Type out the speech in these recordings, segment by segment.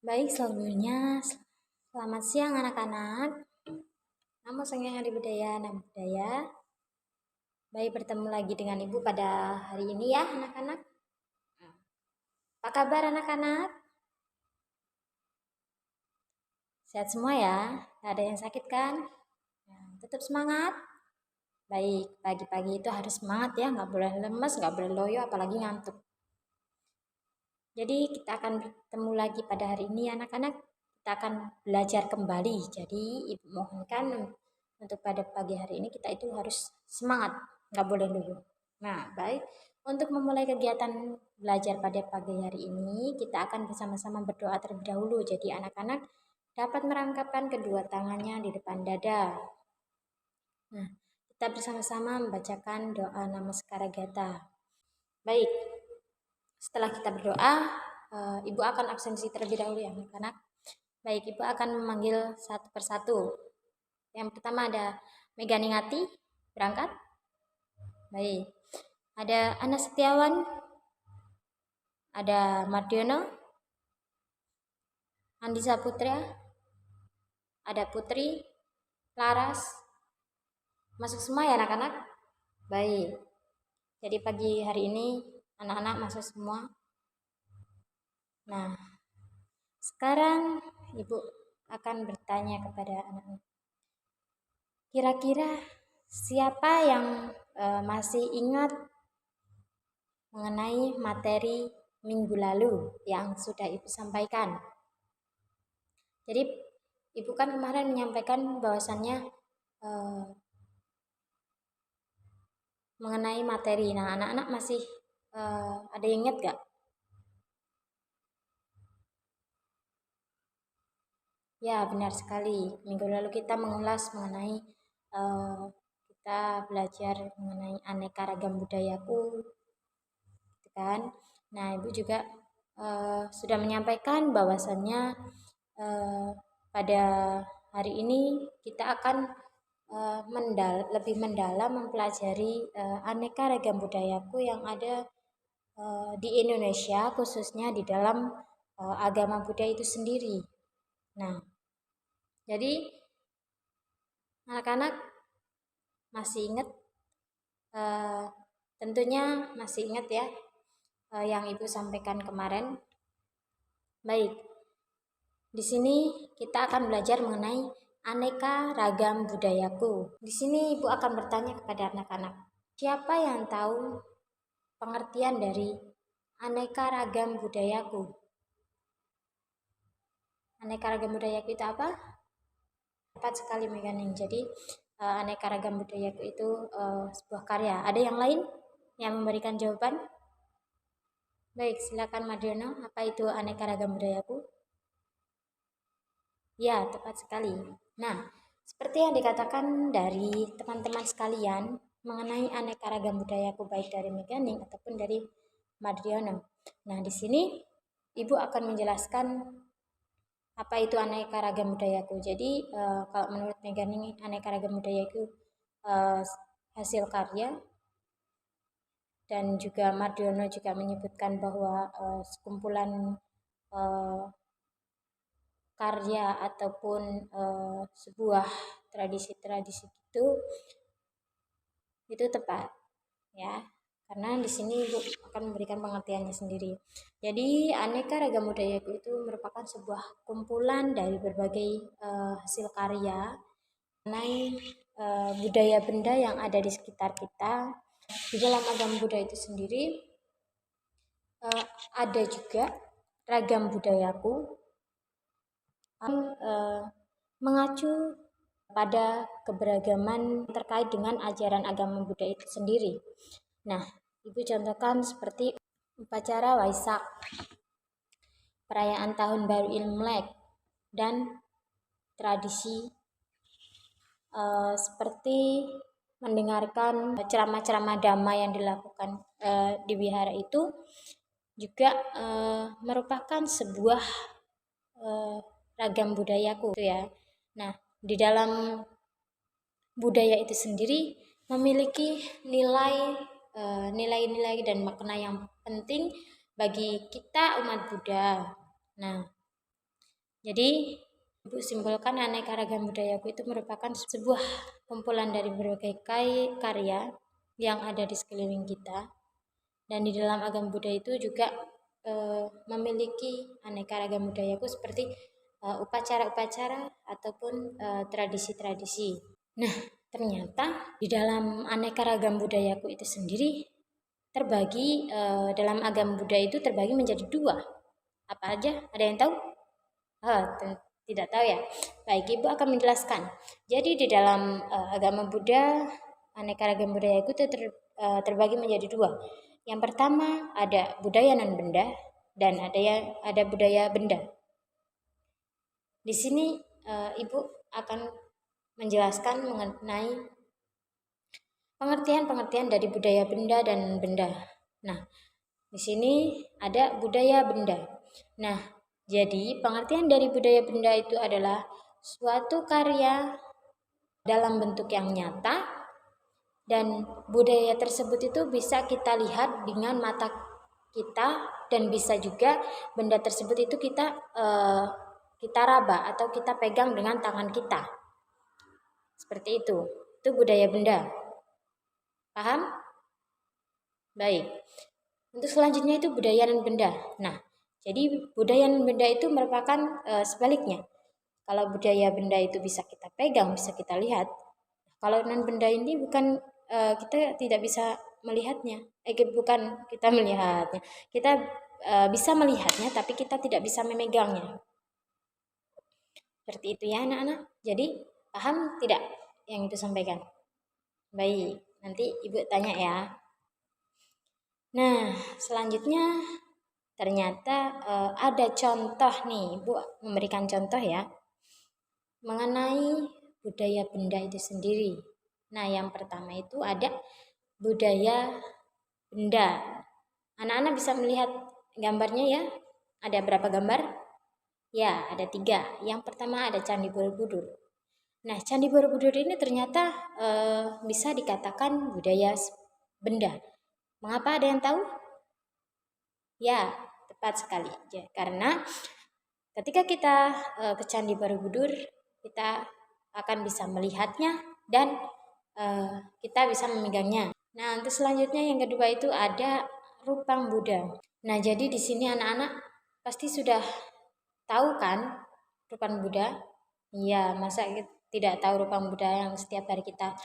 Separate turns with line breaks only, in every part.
Baik, selanjutnya selamat siang anak-anak. Namo Sang Hari Budaya, Nama Budaya. Baik, bertemu lagi dengan Ibu pada hari ini ya anak-anak. Apa kabar anak-anak? Sehat semua ya? Gak ada yang sakit kan? Tetap semangat. Baik, pagi-pagi itu harus semangat ya, nggak boleh lemes, nggak boleh loyo, apalagi ngantuk. Jadi kita akan bertemu lagi pada hari ini anak-anak. Kita akan belajar kembali. Jadi Ibu mohonkan untuk pada pagi hari ini kita itu harus semangat, nggak boleh loyo. Nah, baik. Untuk memulai kegiatan belajar pada pagi hari ini, kita akan bersama-sama berdoa terlebih dahulu. Jadi anak-anak dapat merangkapkan kedua tangannya di depan dada. Nah, kita bersama-sama membacakan doa Namaskara Gata. Baik, setelah kita berdoa, Ibu akan absensi terlebih dahulu ya anak-anak. Baik, Ibu akan memanggil satu persatu. Yang pertama ada Meganingati, berangkat. Baik, ada Ana Setiawan, ada Mardiono, Andi Saputra, ada Putri, Laras. Masuk semua ya anak-anak? Baik, jadi pagi hari ini anak-anak masuk semua. Nah, sekarang Ibu akan bertanya kepada anak-anak. Kira-kira siapa yang masih ingat mengenai materi minggu lalu yang sudah Ibu sampaikan? Jadi Ibu kan kemarin menyampaikan bahwasannya mengenai materi. Nah, anak-anak masih ada yang ingat gak? Ya, benar sekali. Minggu lalu kita mengulas mengenai kita belajar mengenai aneka ragam budayaku, gitu kan? Nah, Ibu juga sudah menyampaikan bahwasannya pada hari ini kita akan lebih mendalam mempelajari aneka ragam budayaku yang ada di Indonesia, khususnya di dalam agama Buddha itu sendiri. Nah, jadi anak-anak masih ingat, tentunya masih ingat ya yang Ibu sampaikan kemarin. Baik, di sini kita akan belajar mengenai aneka ragam budayaku. Di sini Ibu akan bertanya kepada anak-anak, siapa yang tahu pengertian dari aneka ragam budayaku? Aneka ragam budayaku itu apa? Tepat sekali Meganing. Jadi aneka ragam budayaku itu sebuah karya. Ada yang lain yang memberikan jawaban? Baik, silakan Madiono. Apa itu aneka ragam budayaku? Ya, tepat sekali. Nah, seperti yang dikatakan dari teman-teman sekalian mengenai aneka ragam budayaku baik dari Meganing ataupun dari Madriono. Nah, di sini Ibu akan menjelaskan apa itu aneka ragam budayaku. Jadi kalau menurut Meganing aneka ragam budayaku hasil karya, dan juga Mardiono juga menyebutkan bahwa sekumpulan karya ataupun sebuah tradisi-tradisi itu tepat ya, karena di sini Ibu akan memberikan pengertiannya sendiri. Jadi aneka ragam budaya itu merupakan sebuah kumpulan dari berbagai hasil karya mengenai budaya benda yang ada di sekitar kita. Di dalam agama Buddha itu sendiri ada juga ragam budayaku mengacu pada keberagaman terkait dengan ajaran agama Buddha itu sendiri. Nah, Ibu contohkan seperti upacara Waisak, perayaan Tahun Baru Imlek, dan tradisi seperti mendengarkan ceramah-ceramah dhamma yang dilakukan di wihara itu juga merupakan sebuah ragam budayaku ya. Nah, di dalam budaya itu sendiri memiliki nilai-nilai dan makna yang penting bagi kita umat Buddha. Nah, Jadi, Ibu simpulkan aneka ragam budayaku itu merupakan sebuah kumpulan dari berbagai karya yang ada di sekeliling kita. Dan di dalam agama Buddha itu juga memiliki aneka ragam budayaku seperti upacara-upacara ataupun tradisi-tradisi. Nah, ternyata di dalam aneka ragam budayaku itu sendiri terbagi dalam agama Buddha itu terbagi menjadi dua. Apa aja? Ada yang tahu? Tidak tahu ya. Baik, Ibu akan menjelaskan. Jadi di dalam agama Buddha, aneka ragam budaya itu terbagi menjadi dua. Yang pertama ada budaya non benda dan ada budaya benda. Di sini Ibu akan menjelaskan mengenai pengertian-pengertian dari budaya benda dan benda. Nah, di sini ada budaya benda. Nah, jadi pengertian dari budaya benda itu adalah suatu karya dalam bentuk yang nyata dan budaya tersebut itu bisa kita lihat dengan mata kita dan bisa juga benda tersebut itu kita raba atau kita pegang dengan tangan kita. Seperti itu. Itu budaya benda. Paham? Baik. Untuk selanjutnya itu budaya non benda. Nah, jadi budaya non benda itu merupakan sebaliknya. Kalau budaya benda itu bisa kita pegang, bisa kita lihat. Kalau non benda ini bukan kita tidak bisa melihatnya. Bukan kita melihatnya. Kita bisa melihatnya tapi kita tidak bisa memegangnya. Seperti itu ya anak-anak. Jadi paham tidak yang itu sampaikan? Baik, nanti Ibu tanya ya. Nah, selanjutnya ternyata ada contoh nih, Ibu memberikan contoh ya mengenai budaya benda itu sendiri. Nah, yang pertama itu ada budaya benda. Anak-anak bisa melihat gambarnya ya. Ada berapa gambar? Ya, ada 3. Yang pertama ada Candi Borobudur. Nah, Candi Borobudur ini ternyata bisa dikatakan budaya benda. Mengapa, ada yang tahu? Ya, tepat sekali. Ya, karena ketika kita ke Candi Borobudur, kita akan bisa melihatnya dan kita bisa memegangnya. Nah, untuk selanjutnya yang kedua itu ada Rupang Buddha. Nah, jadi di sini anak-anak pasti sudah tahu kan Rupang Buddha? Iya, masa tidak tahu Rupang Buddha yang setiap hari kita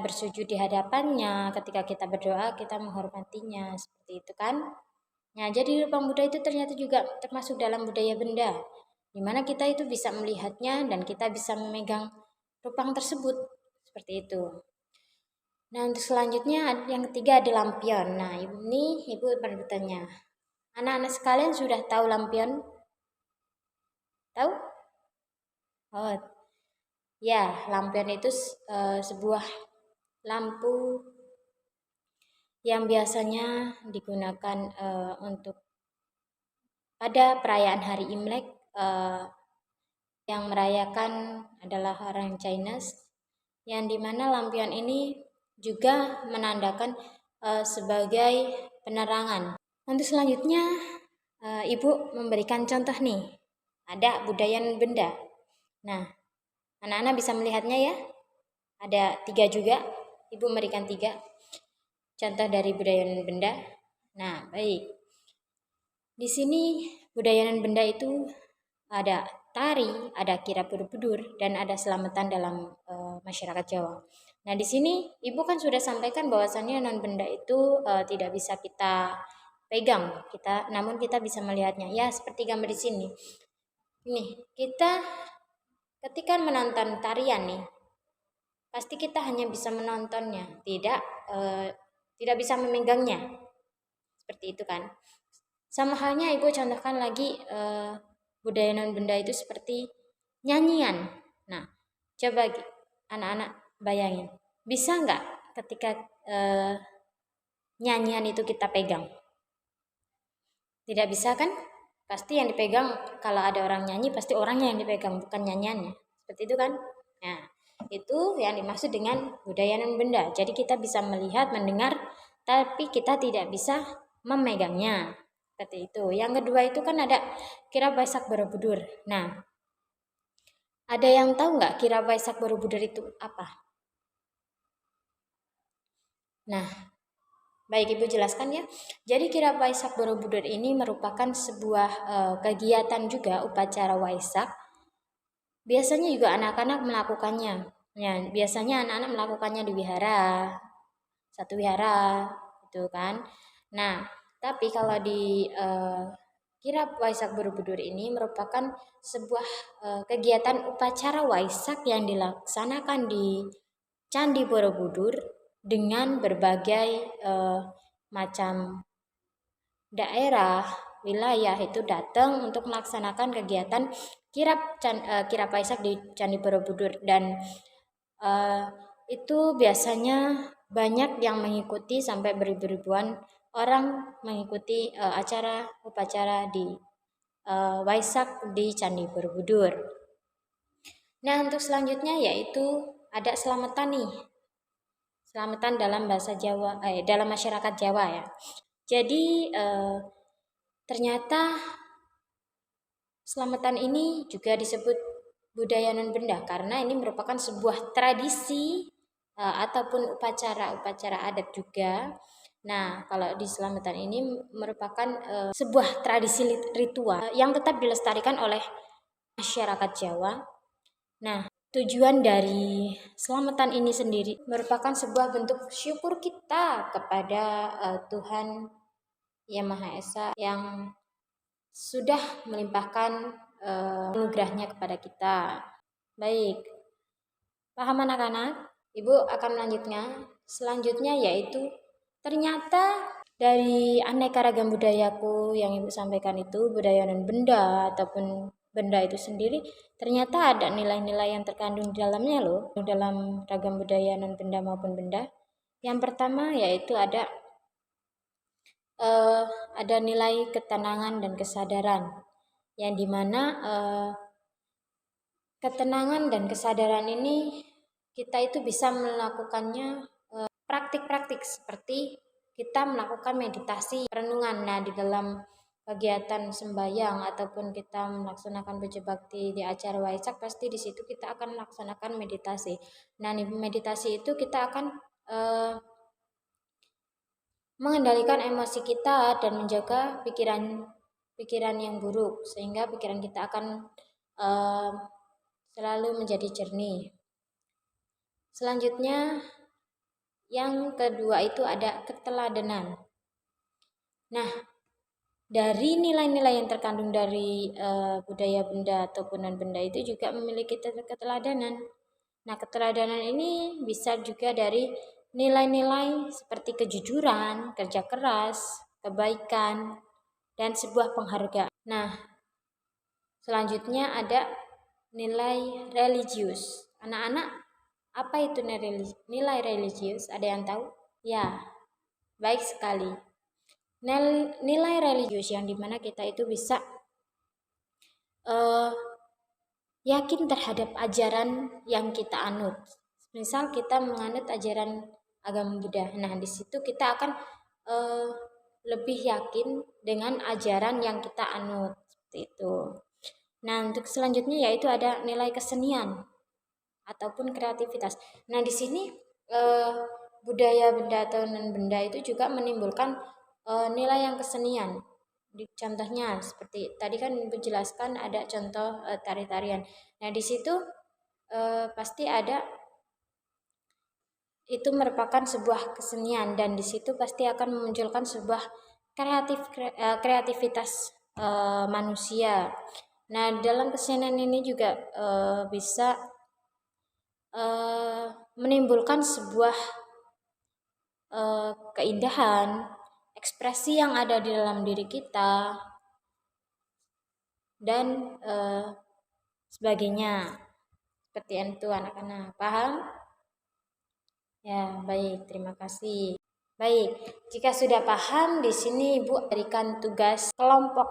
bersujud di hadapannya, ketika kita berdoa kita menghormatinya, seperti itu kan? Nah, jadi Rupang Buddha itu ternyata juga termasuk dalam budaya benda, di mana kita itu bisa melihatnya dan kita bisa memegang rupang tersebut, seperti itu. Nah, untuk selanjutnya yang ketiga ada lampion. Nah, ini Ibu bertanya, anak-anak sekalian sudah tahu lampion? Tahu? Oh, ya, lampion itu sebuah lampu yang biasanya digunakan untuk pada perayaan hari Imlek yang merayakan adalah orang Chinese, yang dimana lampion ini juga menandakan sebagai penerangan. Untuk selanjutnya Ibu memberikan contoh nih, ada budaya benda. Nah, anak-anak bisa melihatnya ya, ada 3 juga. Ibu memberikan 3 contoh dari budaya benda. Nah, baik. Di sini budaya benda itu ada tari, ada kirap Borobudur, dan ada selamatan dalam masyarakat Jawa. Nah, di sini Ibu kan sudah sampaikan bahwasannya non benda itu tidak bisa kita pegang, namun kita bisa melihatnya. Ya, seperti gambar di sini. Ini kita ketika menonton tarian nih, pasti kita hanya bisa menontonnya, tidak bisa memegangnya. Seperti itu kan? Sama halnya Ibu contohkan lagi budaya non benda itu seperti nyanyian. Nah, coba anak-anak bayangin, bisa nggak ketika nyanyian itu kita pegang? Tidak bisa kan? Pasti yang dipegang, kalau ada orang nyanyi pasti orangnya yang dipegang, bukan nyanyiannya. Seperti itu kan? Nah, itu yang dimaksud dengan budaya non benda. Jadi kita bisa melihat, mendengar, tapi kita tidak bisa memegangnya. Seperti itu. Yang kedua itu kan ada Kirab Waisak Borobudur. Nah, ada yang tahu nggak Kirab Waisak Borobudur itu apa? Nah, baik Ibu jelaskan ya. Jadi Kirab Waisak Borobudur ini merupakan sebuah kegiatan juga upacara Waisak. Biasanya juga anak-anak melakukannya. Ya, biasanya anak-anak melakukannya di wihara, satu wihara, gitu kan. Nah, tapi kalau di Kirab Waisak Borobudur ini merupakan sebuah kegiatan upacara Waisak yang dilaksanakan di Candi Borobudur dengan berbagai macam daerah, wilayah itu datang untuk melaksanakan kegiatan kirab Waisak di Candi Borobudur, dan itu biasanya banyak yang mengikuti, sampai beribu-ribuan orang mengikuti acara upacara di Waisak di Candi Borobudur. Nah, untuk selanjutnya yaitu ada selamatan nih. Selamatan dalam bahasa Jawa, dalam masyarakat Jawa ya. Jadi ternyata selamatan ini juga disebut budaya non-benda karena ini merupakan sebuah tradisi ataupun upacara adat juga. Nah, kalau di selamatan ini merupakan sebuah tradisi ritual yang tetap dilestarikan oleh masyarakat Jawa. Nah, tujuan dari selamatan ini sendiri merupakan sebuah bentuk syukur kita kepada Tuhan Yang Maha Esa yang sudah melimpahkan anugerahnya kepada kita. Baik, paham anak-anak? Ibu akan melanjutkan. Selanjutnya yaitu ternyata dari aneka ragam budayaku yang Ibu sampaikan itu, budaya non benda ataupun benda itu sendiri, ternyata ada nilai-nilai yang terkandung di dalamnya loh, dalam ragam budaya non benda maupun benda. Yang pertama yaitu ada nilai ketenangan dan kesadaran, yang dimana ketenangan dan kesadaran ini kita itu bisa melakukannya praktik-praktik seperti kita melakukan meditasi, renungan. Nah, di dalam kegiatan sembahyang ataupun kita melaksanakan puja bakti di acara Waisak, pasti di situ kita akan melaksanakan meditasi. Nah, di meditasi itu kita akan mengendalikan emosi kita dan menjaga pikiran yang buruk, sehingga pikiran kita akan selalu menjadi jernih. Selanjutnya yang kedua itu ada keteladanan. Nah, dari nilai-nilai yang terkandung dari budaya benda ataupun non-benda itu juga memiliki keteladanan. Nah, keteladanan ini bisa juga dari nilai-nilai seperti kejujuran, kerja keras, kebaikan, dan sebuah penghargaan. Nah, selanjutnya ada nilai religius. Anak-anak, apa itu nilai religius? Ada yang tahu? Ya, baik sekali. Nilai religius yang dimana kita itu bisa yakin terhadap ajaran yang kita anut. Misal kita menganut ajaran agama Buddha. Nah, di situ kita akan lebih yakin dengan ajaran yang kita anut, seperti itu. Nah, untuk selanjutnya yaitu ada nilai kesenian ataupun kreativitas. Nah, di sini budaya benda atau non-benda itu juga menimbulkan nilai yang kesenian. Contohnya seperti tadi kan Ibu jelaskan ada contoh tari-tarian. Nah, di situ pasti ada, itu merupakan sebuah kesenian, dan di situ pasti akan memunculkan sebuah kreativitas manusia. Nah, dalam kesenian ini juga bisa menimbulkan sebuah keindahan, ekspresi yang ada di dalam diri kita, dan sebagainya. Seperti itu anak-anak. Paham? Ya, baik. Terima kasih. Baik, jika sudah paham, di sini Ibu berikan tugas kelompok.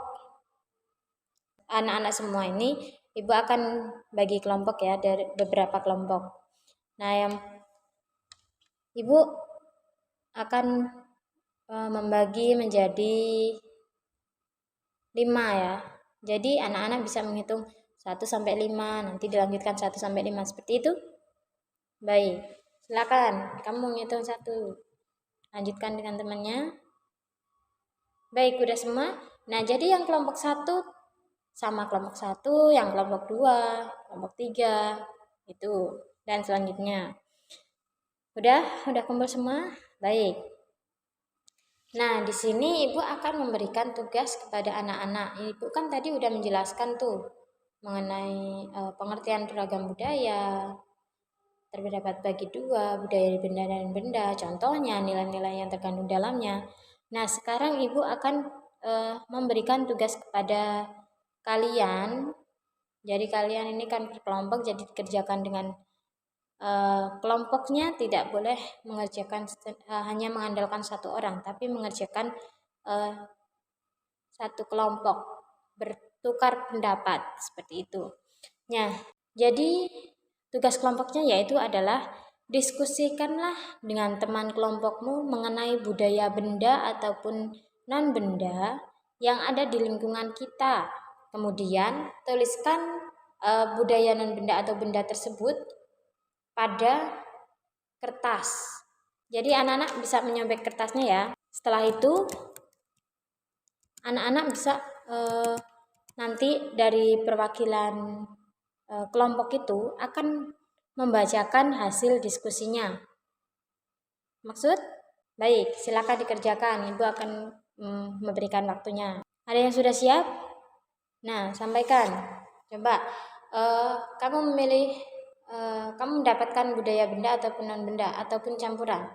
Anak-anak semua ini Ibu akan bagi kelompok ya, dari beberapa kelompok. Nah, yang Ibu akan membagi menjadi 5 ya. Jadi anak-anak bisa menghitung 1 sampai 5, nanti dilanjutkan 1 sampai 5 seperti itu. Baik, silakan kamu menghitung 1. Lanjutkan dengan temannya. Baik, udah semua. Nah, jadi yang kelompok 1 sama kelompok 1, yang kelompok 2, kelompok 3, itu. Dan selanjutnya. Udah kumpul semua? Baik. Nah, di sini Ibu akan memberikan tugas kepada anak-anak. Ibu kan tadi udah menjelaskan tuh mengenai pengertian beragam budaya, terdapat bagi 2, budaya benda dan benda, contohnya nilai-nilai yang terkandung dalamnya. Nah, sekarang Ibu akan memberikan tugas kepada kalian. Jadi kalian ini kan berkelompok, jadi dikerjakan dengan kelompoknya tidak boleh mengerjakan hanya mengandalkan 1 orang, tapi mengerjakan satu kelompok, bertukar pendapat seperti itu. Nah, jadi tugas kelompoknya yaitu adalah diskusikanlah dengan teman kelompokmu mengenai budaya benda ataupun non benda yang ada di lingkungan kita. Kemudian tuliskan budaya non benda atau benda tersebut pada kertas. Jadi anak-anak bisa menyobek kertasnya ya. Setelah itu anak-anak bisa nanti dari perwakilan kelompok itu akan membacakan hasil diskusinya. Maksud? Baik, silakan dikerjakan. Ibu akan memberikan waktunya. Ada yang sudah siap? Nah, sampaikan. Coba kamu memilih, kamu mendapatkan budaya benda ataupun non benda ataupun campuran.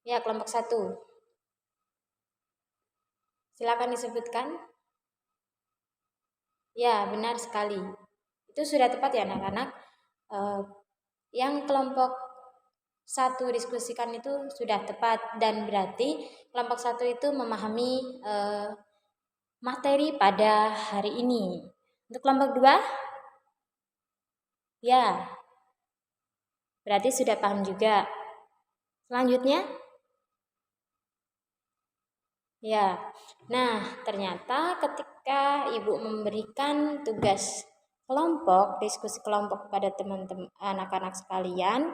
Ya, kelompok 1. Silakan disebutkan. Ya, benar sekali. Itu sudah tepat ya anak-anak. Yang kelompok 1 diskusikan itu sudah tepat dan berarti kelompok 1 itu memahami materi pada hari ini. Untuk kelompok 2? Ya. Berarti sudah paham juga. Selanjutnya? Ya. Nah, ternyata ketika Ibu memberikan tugas kelompok, diskusi kelompok kepada teman-teman anak-anak sekalian,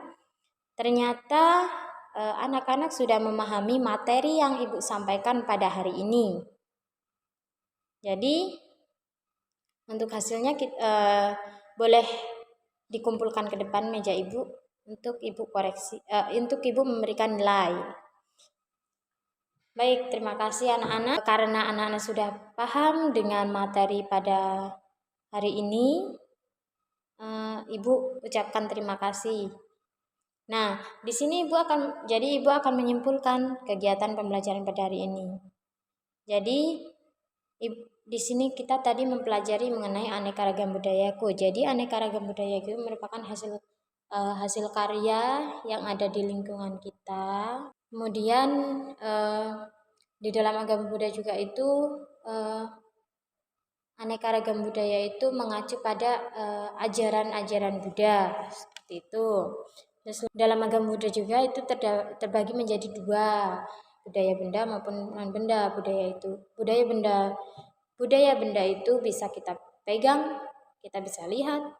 ternyata anak-anak sudah memahami materi yang Ibu sampaikan pada hari ini. Jadi untuk hasilnya boleh dikumpulkan ke depan meja Ibu untuk Ibu koreksi, untuk Ibu memberikan nilai. Baik, terima kasih anak-anak. Karena anak-anak sudah paham dengan materi pada hari ini, Ibu ucapkan terima kasih. Nah, di sini Ibu akan menyimpulkan kegiatan pembelajaran pada hari ini. Jadi di sini kita tadi mempelajari mengenai aneka ragam budayaku. Jadi aneka ragam budayaku merupakan hasil karya yang ada di lingkungan kita. Kemudian di dalam agama Buddha juga itu aneka ragam budaya itu mengacu pada ajaran-ajaran Buddha seperti itu. Terus dalam agama Buddha juga itu terbagi menjadi 2, budaya benda maupun non benda. Budaya benda itu bisa kita pegang, kita bisa lihat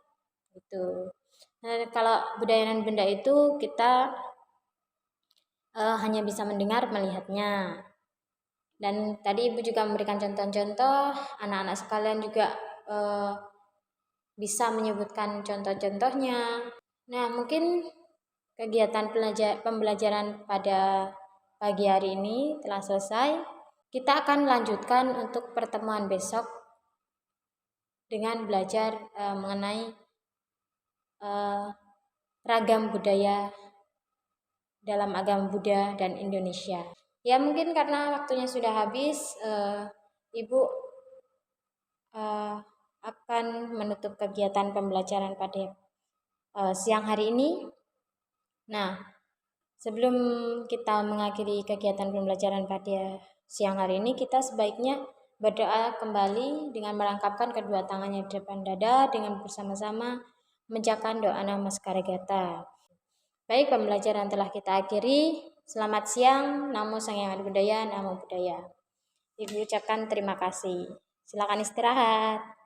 gitu. Nah, kalau budaya non benda itu kita hanya bisa mendengar, melihatnya. Dan tadi Ibu juga memberikan contoh-contoh, anak-anak sekalian juga bisa menyebutkan contoh-contohnya. Nah, mungkin kegiatan pembelajaran pada pagi hari ini telah selesai. Kita akan lanjutkan untuk pertemuan besok dengan belajar mengenai ragam budaya dalam agama Buddha dan Indonesia. Ya, mungkin karena waktunya sudah habis, Ibu akan menutup kegiatan pembelajaran pada siang hari ini. Nah, sebelum kita mengakhiri kegiatan pembelajaran pada siang hari ini, kita sebaiknya berdoa kembali dengan melangkapkan kedua tangannya di depan dada dengan bersama-sama mengucapkan doa Namaskara Gata. Baik, pembelajaran telah kita akhiri. Selamat siang, Namo Sang Yang Adi Budaya, Namo Buddhaya. Ibu ucapkan terima kasih. Silakan istirahat.